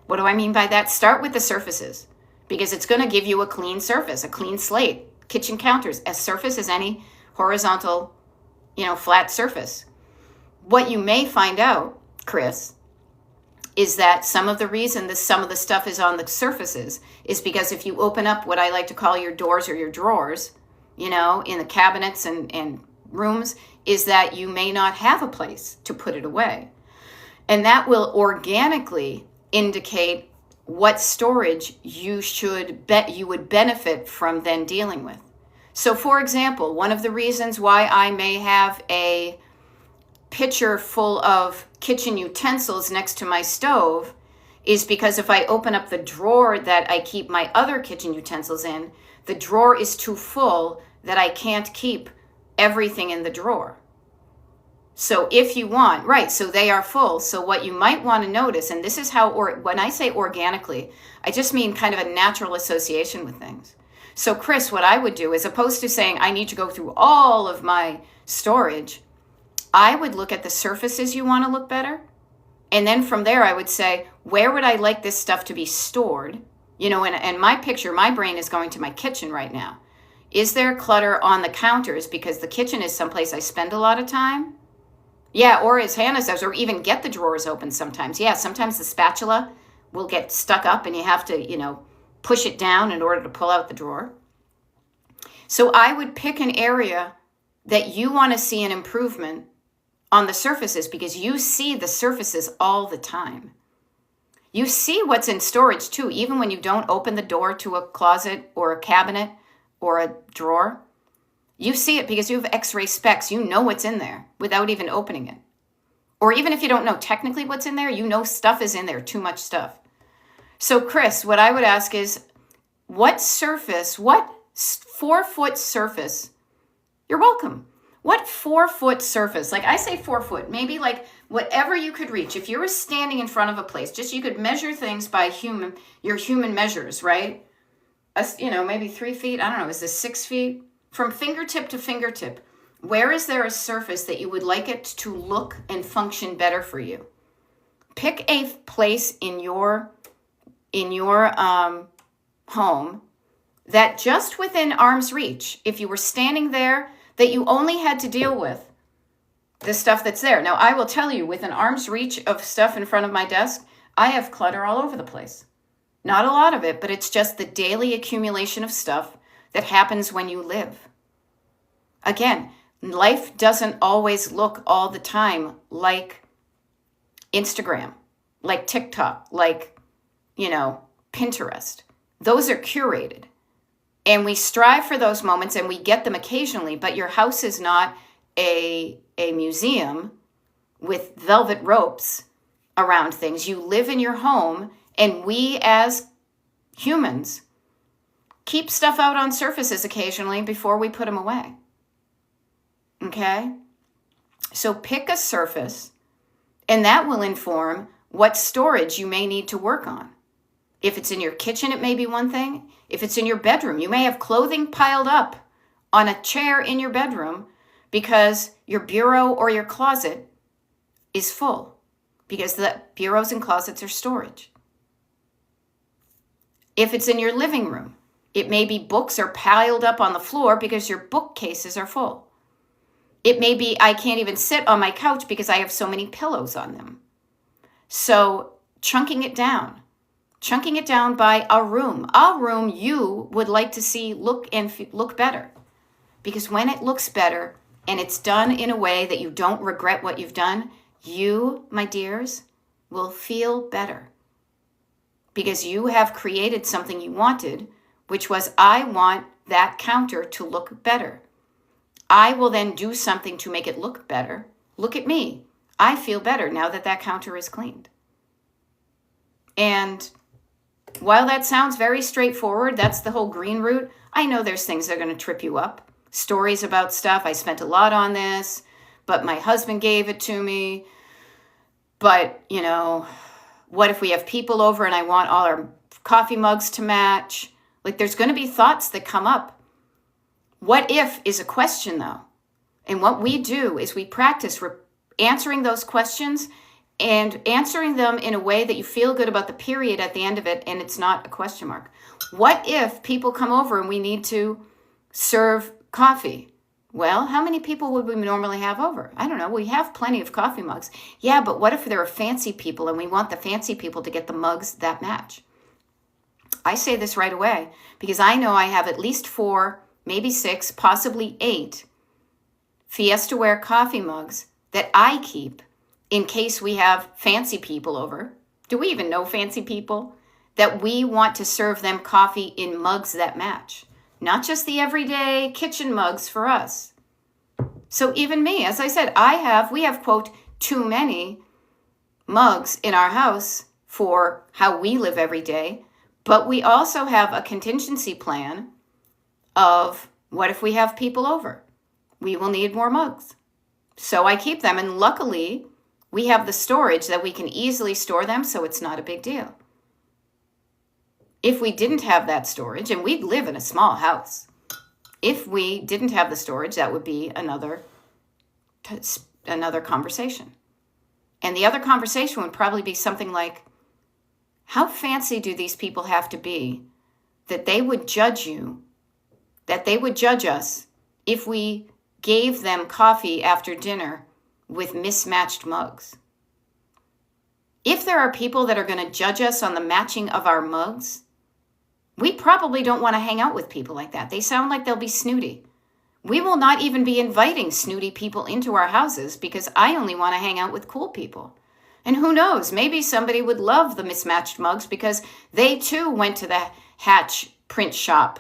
What do I mean by that? Start with the surfaces, because it's going to give you a clean surface, a clean slate. Kitchen counters, as surface as any horizontal, flat surface. What you may find out, Chris, is that some of the reason that some of the stuff is on the surfaces is because if you open up what I like to call your doors or your drawers, in the cabinets and rooms, is that you may not have a place to put it away. And that will organically indicate what storage you would benefit from then dealing with. So for example, one of the reasons why I may have a pitcher full of kitchen utensils next to my stove is because if I open up the drawer that I keep my other kitchen utensils in, the drawer is too full that I can't keep everything in the drawer. So if you want, right, so they are full. So what you might want to notice, and this is how, when I say organically, I just mean kind of a natural association with things. So Chris, what I would do, as opposed to saying I need to go through all of my storage, I would look at the surfaces you want to look better. And then from there, I would say, where would I like this stuff to be stored? And my picture, my brain is going to my kitchen right now. Is there clutter on the counters? Because the kitchen is someplace I spend a lot of time. Yeah, or as Hannah says, or even get the drawers open sometimes. Yeah, sometimes the spatula will get stuck up and you have to, push it down in order to pull out the drawer. So I would pick an area that you want to see an improvement on the surfaces because you see the surfaces all the time. You see what's in storage too, even when you don't open the door to a closet or a cabinet or a drawer. You see it because you have X-ray specs. You know what's in there without even opening it. Or even if you don't know technically what's in there, you know stuff is in there, too much stuff. So Chris, what I would ask is, what 4-foot surface, you're welcome. What 4-foot surface, like I say 4 foot, maybe like whatever you could reach. If you were standing in front of a place, just you could measure things by your human measures, right? Maybe 3 feet, I don't know, is this 6 feet? From fingertip to fingertip, where is there a surface that you would like it to look and function better for you? Pick a place in your home that just within arm's reach, if you were standing there, that you only had to deal with the stuff that's there. Now, I will tell you, within arm's reach of stuff in front of my desk, I have clutter all over the place. Not a lot of it, but it's just the daily accumulation of stuff that happens when you live. Again, life doesn't always look all the time like Instagram, like TikTok, like, Pinterest. Those are curated. And we strive for those moments and we get them occasionally, but your house is not a museum with velvet ropes around things. You live in your home, and we as humans keep stuff out on surfaces occasionally before we put them away. Okay? So pick a surface, and that will inform what storage you may need to work on. If it's in your kitchen, it may be one thing. If it's in your bedroom, you may have clothing piled up on a chair in your bedroom because your bureau or your closet is full, because the bureaus and closets are storage. If it's in your living room, it may be books are piled up on the floor because your bookcases are full. It may be I can't even sit on my couch because I have so many pillows on them. So chunking it down by a room you would like to see look better. Because when it looks better and it's done in a way that you don't regret what you've done, you, my dears, will feel better. Because you have created something you wanted, which was, I want that counter to look better. I will then do something to make it look better. Look at me. I feel better now that counter is cleaned. And while that sounds very straightforward, that's the whole green route, I know there's things that are going to trip you up. Stories about stuff. I spent a lot on this, but my husband gave it to me. But, what if we have people over and I want all our coffee mugs to match? Like, there's going to be thoughts that come up. What if is a question, though. And what we do is we practice answering those questions and answering them in a way that you feel good about the period at the end of it, and it's not a question mark. What if people come over and we need to serve coffee? Well, how many people would we normally have over? I don't know. We have plenty of coffee mugs. Yeah, but what if there are fancy people and we want the fancy people to get the mugs that match? I say this right away because I know I have at least 4, maybe 6, possibly 8 Fiesta Ware coffee mugs that I keep in case we have fancy people over. Do we even know fancy people? That we want to serve them coffee in mugs that match. Not just the everyday kitchen mugs for us. So even me, as I said, we have, quote, too many mugs in our house for how we live every day. But we also have a contingency plan of what if we have people over? We will need more mugs. So I keep them. And luckily, we have the storage that we can easily store them, so it's not a big deal. If we didn't have that storage, and we'd live in a small house, if we didn't have the storage, that would be another conversation. And the other conversation would probably be something like, how fancy do these people have to be that they would judge you, that they would judge us if we gave them coffee after dinner with mismatched mugs? If there are people that are going to judge us on the matching of our mugs, we probably don't want to hang out with people like that. They sound like they'll be snooty. We will not even be inviting snooty people into our houses because I only want to hang out with cool people. And who knows, maybe somebody would love the mismatched mugs because they too went to the Hatch print shop,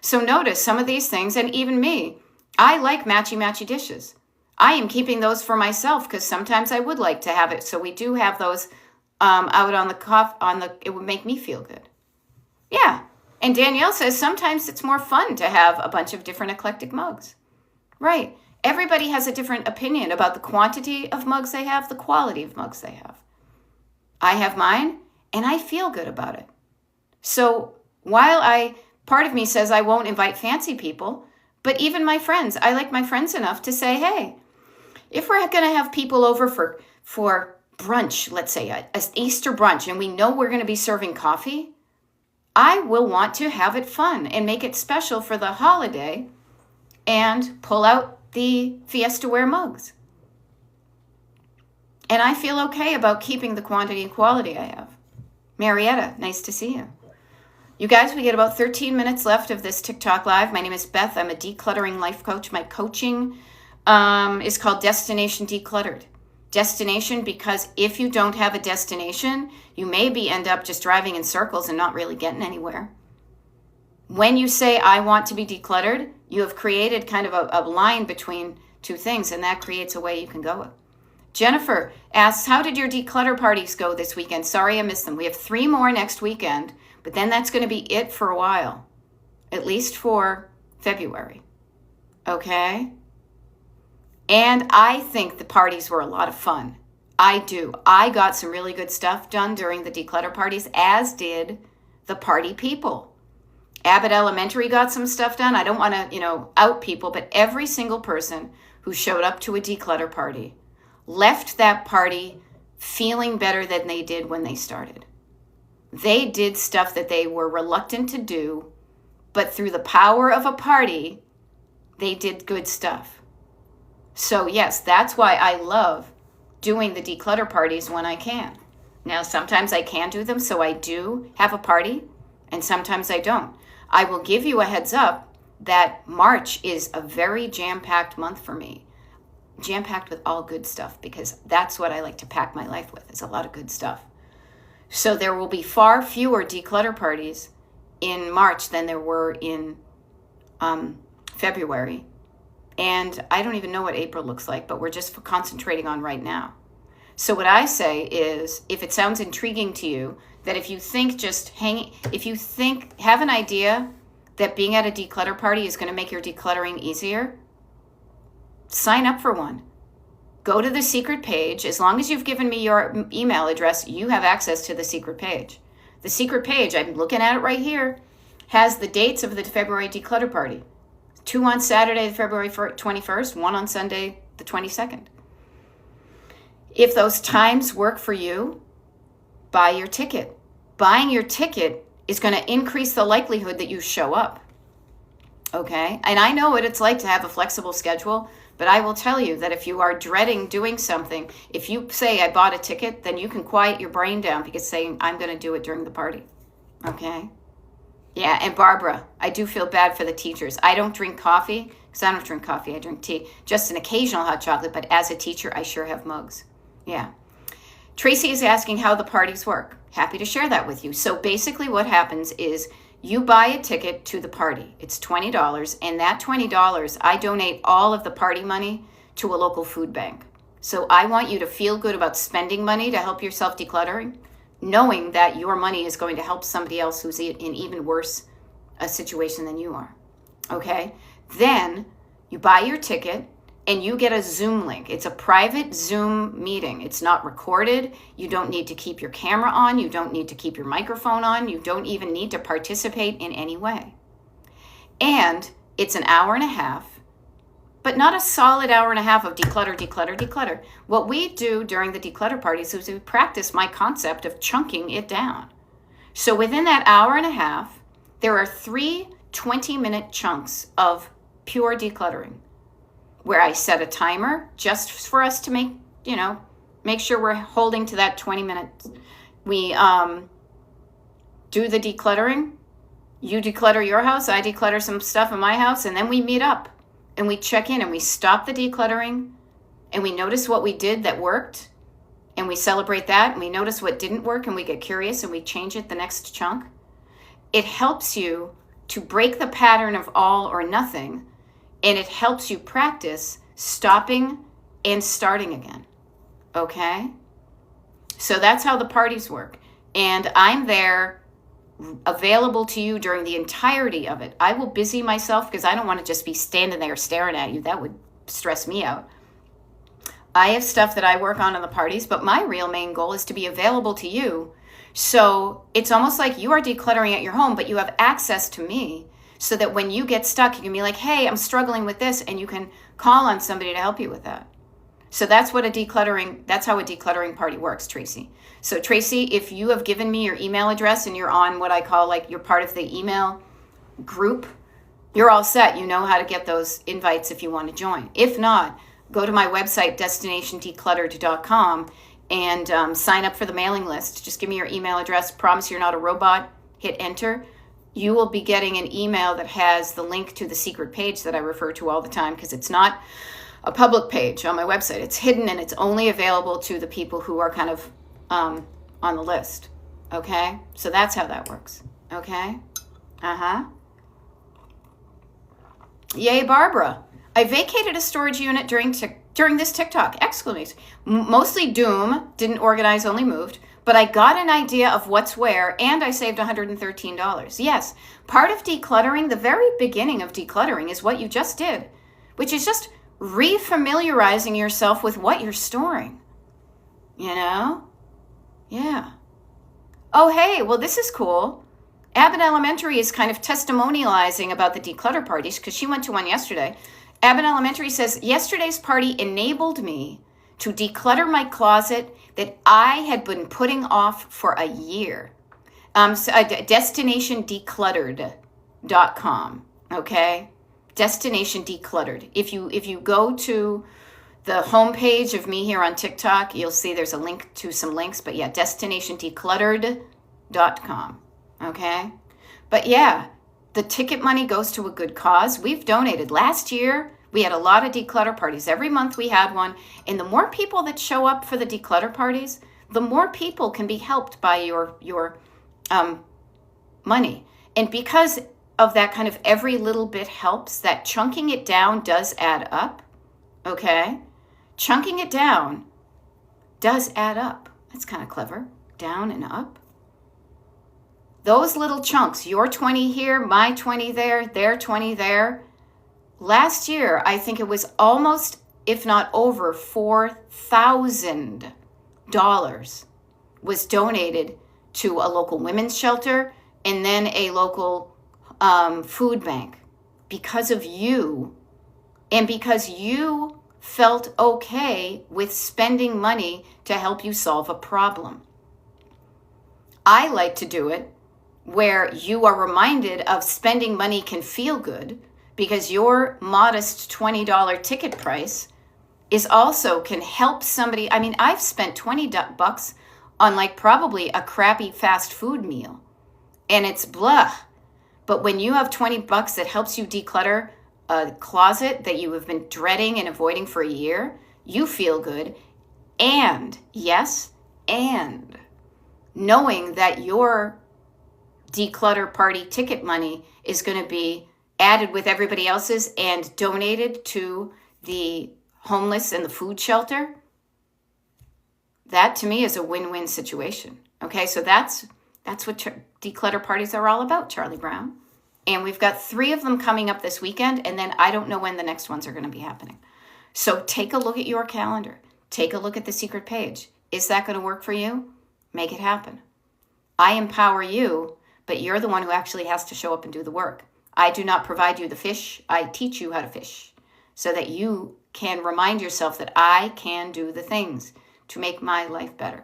So notice some of these things, and even me, I like matchy-matchy dishes. I am keeping those for myself because sometimes I would like to have it. So we do have those out on it would make me feel good. Yeah. And Danielle says sometimes it's more fun to have a bunch of different eclectic mugs. Right. Everybody has a different opinion about the quantity of mugs they have, the quality of mugs they have. I have mine and I feel good about it. So while part of me says I won't invite fancy people, but even my friends, I like my friends enough to say, hey, if we're going to have people over for brunch, let's say an Easter brunch, and we know we're going to be serving coffee, I will want to have it fun and make it special for the holiday and pull out the Fiesta Ware mugs. And I feel okay about keeping the quantity and quality I have. Marietta, nice to see you. You guys, we get about 13 minutes left of this TikTok Live. My name is Beth. I'm a decluttering life coach. My coaching is called Destination Decluttered. Destination because if you don't have a destination, you maybe end up just driving in circles and not really getting anywhere. When you say, I want to be decluttered, you have created kind of a line between two things, and that creates a way you can go. Jennifer asks, how did your declutter parties go this weekend? Sorry I missed them. We have 3 more next weekend, but then that's going to be it for a while, at least for February. Okay? And I think the parties were a lot of fun. I do. I got some really good stuff done during the declutter parties, as did the party people. Abbott Elementary got some stuff done. I don't want to, out people, but every single person who showed up to a declutter party left that party feeling better than they did when they started. They did stuff that they were reluctant to do, but through the power of a party, they did good stuff. So yes, that's why I love doing the declutter parties when I can. Now, sometimes I can do them, so I do have a party, and sometimes I don't. I will give you a heads up that March is a very jam-packed month for me. Jam-packed with all good stuff, because that's what I like to pack my life with, is a lot of good stuff. So there will be far fewer declutter parties in March than there were in February. And I don't even know what April looks like, but we're just concentrating on right now. So what I say is, if it sounds intriguing to you, that if you think have an idea that being at a declutter party is going to make your decluttering easier, sign up for one. Go to the secret page. As long as you've given me your email address, you have access to the secret page. The secret page, I'm looking at it right here, has the dates of the February declutter party. 2 on Saturday, February 21st, 1 on Sunday, the 22nd. If those times work for you, buy your ticket. Buying your ticket is going to increase the likelihood that you show up. Okay? And I know what it's like to have a flexible schedule, but I will tell you that if you are dreading doing something, if you say, I bought a ticket, then you can quiet your brain down because saying, I'm going to do it during the party. Okay? Yeah, and Barbara, I do feel bad for the teachers. I don't drink coffee because I don't drink coffee. I drink tea. Just an occasional hot chocolate, but as a teacher, I sure have mugs. Yeah. Tracy is asking how the parties work. Happy to share that with you. So basically what happens is you buy a ticket to the party. It's $20, and that $20, I donate all of the party money to a local food bank. So I want you to feel good about spending money to help yourself decluttering, knowing that your money is going to help somebody else who's in even worse a situation than you are. Okay? Then you buy your ticket and you get a Zoom link. It's a private Zoom meeting. It's not recorded. You don't need to keep your camera on. You don't need to keep your microphone on. You don't even need to participate in any way. And it's an hour and a half, but not a solid hour and a half of declutter, declutter, declutter. What we do during the declutter parties is we practice my concept of chunking it down. So within that hour and a half, there are 3 20-minute chunks of pure decluttering, where I set a timer just for us to make sure we're holding to that 20 minutes. We do the decluttering. You declutter your house, I declutter some stuff in my house, and then we meet up and we check in and we stop the decluttering and we notice what we did that worked and we celebrate that, and we notice what didn't work and we get curious and we change it the next chunk. It helps you to break the pattern of all or nothing. And it helps you practice stopping and starting again. Okay? So that's how the parties work. And I'm there available to you during the entirety of it. I will busy myself because I don't want to just be standing there staring at you. That would stress me out. I have stuff that I work on the parties, but my real main goal is to be available to you. So it's almost like you are decluttering at your home, but you have access to me. So that when you get stuck, you can be like, hey, I'm struggling with this, and you can call on somebody to help you with that. So that's how a decluttering party works, Tracy. So Tracy, if you have given me your email address and you're on what I call you're part of the email group, you're all set. You know how to get those invites if you want to join. If not, go to my website, destinationdecluttered.com, and sign up for the mailing list. Just give me your email address. Promise you're not a robot. Hit enter. You will be getting an email that has the link to the secret page that I refer to all the time, because it's not a public page on my website. It's hidden and it's only available to the people who are kind of on the list. Okay? So that's how that works. Okay? Yay, Barbara. I vacated a storage unit during this TikTok! Exclamation. Mostly doom. Didn't organize, only moved. But I got an idea of what's where, and I saved $113. Yes, part of decluttering, the very beginning of decluttering, is what you just did, which is just refamiliarizing yourself with what you're storing. You know? Yeah. Oh, hey, well, this is cool. Abbott Elementary is kind of testimonializing about the declutter parties because she went to one yesterday. Abbott Elementary says, yesterday's party enabled me to declutter my closet that I had been putting off for a year. DestinationDecluttered.com. Okay? Destination Decluttered. If you go to the homepage of me here on TikTok, you'll see there's a link to some links. But yeah, DestinationDecluttered.com. Okay? But yeah, the ticket money goes to a good cause. We've donated. Last year, we had a lot of declutter parties. Every month we had one. And the more people that show up for the declutter parties, the more people can be helped by your money. And because of that kind of every little bit helps, that chunking it down does add up. Okay? Chunking it down does add up. That's kind of clever. Down and up. Those little chunks, your 20 here, my 20 there, their 20 there. Last year, I think it was almost, if not over, $4,000 was donated to a local women's shelter and then a local food bank because of you, and because you felt okay with spending money to help you solve a problem. I like to do it where you are reminded of spending money can feel good, because your modest $20 ticket price is also can help somebody. I mean, I've spent $20 on like probably a crappy fast food meal, and it's blah. But when you have $20 that helps you declutter a closet that you have been dreading and avoiding for a year, you feel good. And yes, and knowing that your declutter party ticket money is going to be added with everybody else's and donated to the homeless and the food shelter, that to me is a win-win situation. Okay, so that's what declutter parties are all about, Charlie Brown. And we've got 3 of them coming up this weekend, and then I don't know when the next ones are going to be happening. So take a look at your calendar. Take a look at the secret page. Is that going to work for you? Make it happen. I empower you, but you're the one who actually has to show up and do the work. I do not provide you the fish. I teach you how to fish so that you can remind yourself that I can do the things to make my life better.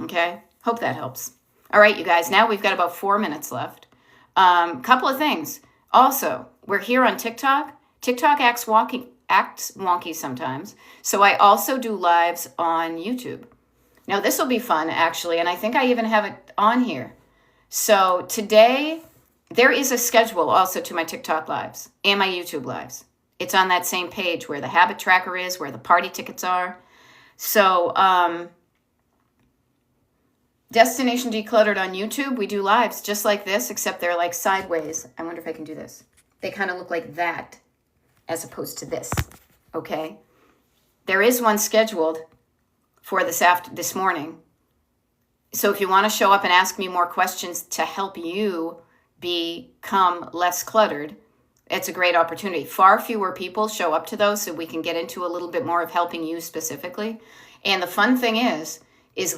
Okay? Hope that helps. All right, you guys, now we've got about 4 minutes left. Couple of things. Also, we're here on TikTok. TikTok acts wonky sometimes. So I also do lives on YouTube. Now, this will be fun, actually, and I think I even have it on here. So today, there is a schedule also to my TikTok lives and my YouTube lives. It's on that same page where the habit tracker is, where the party tickets are. So, Destination Decluttered on YouTube, we do lives just like this, except they're like sideways. I wonder if I can do this. They kind of look like that as opposed to this, okay? There is one scheduled for this morning. So if you want to show up and ask me more questions to help you become less cluttered, it's a great opportunity. Far fewer people show up to those, so we can get into a little bit more of helping you specifically. And the fun thing is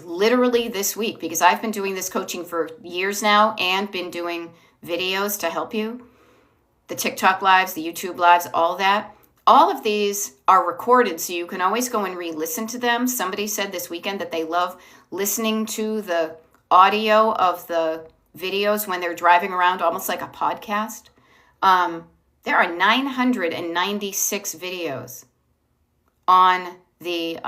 literally this week, because I've been doing this coaching for years now and been doing videos to help you, the TikTok lives, the YouTube lives, all that. All of these are recorded, so you can always go and re-listen to them. Somebody said this weekend that they love listening to the audio of the videos when they're driving around, almost like a podcast. There are 996 videos on the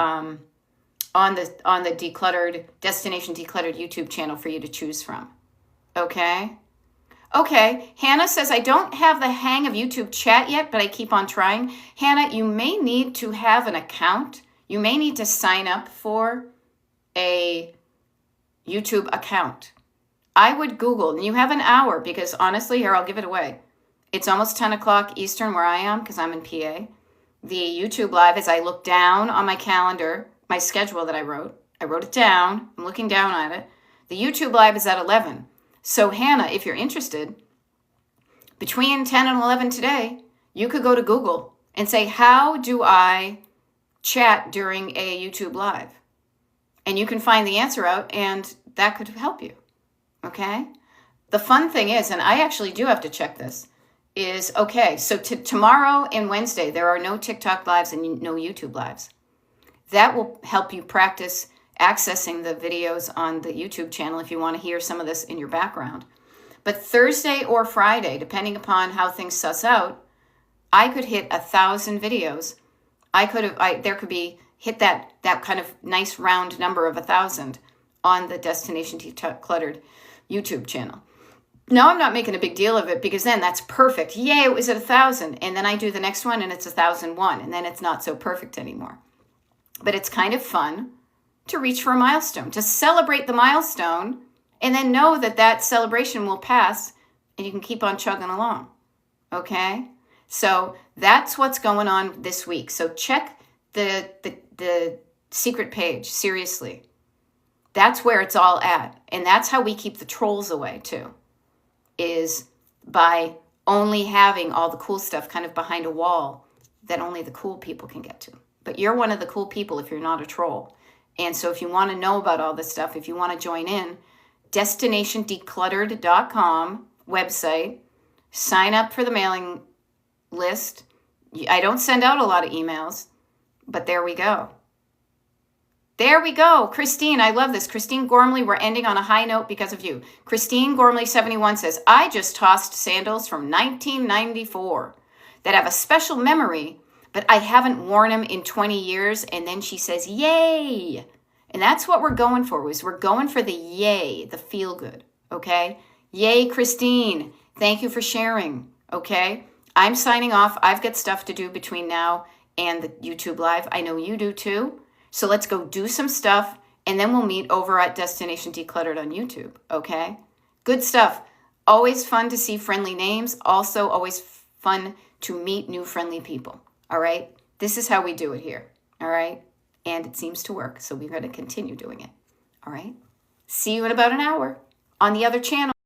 decluttered Destination Decluttered YouTube channel for you to choose from. Okay. Hannah says, I don't have the hang of YouTube chat yet, but I keep on trying. Hannah, you may need to have an account. You may need to sign up for a YouTube account. I would Google, and you have an hour, because honestly, here, I'll give it away. It's almost 10 o'clock Eastern where I am, because I'm in PA. The YouTube live, as I look down on my calendar, my schedule that I wrote it down. I'm looking down at it. The YouTube live is at 11. So Hannah, if you're interested, between 10 and 11 today, you could go to Google and say, how do I chat during a YouTube live? And you can find the answer out, and that could help you. Okay? The fun thing is, and I actually do have to check this, is, okay, so tomorrow and Wednesday, there are no TikTok lives and no YouTube lives. That will help you practice accessing the videos on the YouTube channel if you want to hear some of this in your background. But Thursday or Friday, depending upon how things suss out, I could hit 1,000 videos. There could be hit that kind of nice round number of 1,000 on the Destination Decluttered YouTube channel. Now, I'm not making a big deal of it, because then that's perfect. Yay, it was at 1,000. And then I do the next one and it's 1,001. And then it's not so perfect anymore. But it's kind of fun to reach for a milestone, to celebrate the milestone, and then know that that celebration will pass and you can keep on chugging along. Okay? So that's what's going on this week. So check the secret page, seriously. That's where it's all at. And that's how we keep the trolls away too, is by only having all the cool stuff kind of behind a wall that only the cool people can get to. But you're one of the cool people if you're not a troll. And so if you want to know about all this stuff, if you want to join in, destinationdecluttered.com website, sign up for the mailing list. I don't send out a lot of emails, but there we go. There we go. Christine, I love this. Christine Gormley, we're ending on a high note because of you. Christine Gormley 71 says, I just tossed sandals from 1994. that have a special memory, but I haven't worn them in 20 years. And then she says, yay. And that's what we're going for, is we're going for the yay, the feel good. Okay. Yay, Christine. Thank you for sharing. Okay. I'm signing off. I've got stuff to do between now and the YouTube Live. I know you do too. So let's go do some stuff, and then we'll meet over at Destination Decluttered on YouTube. Okay. Good stuff. Always fun to see friendly names. Also always fun to meet new friendly people. All right. This is how we do it here. All right. And it seems to work. So we're going to continue doing it. All right. See you in about an hour on the other channel.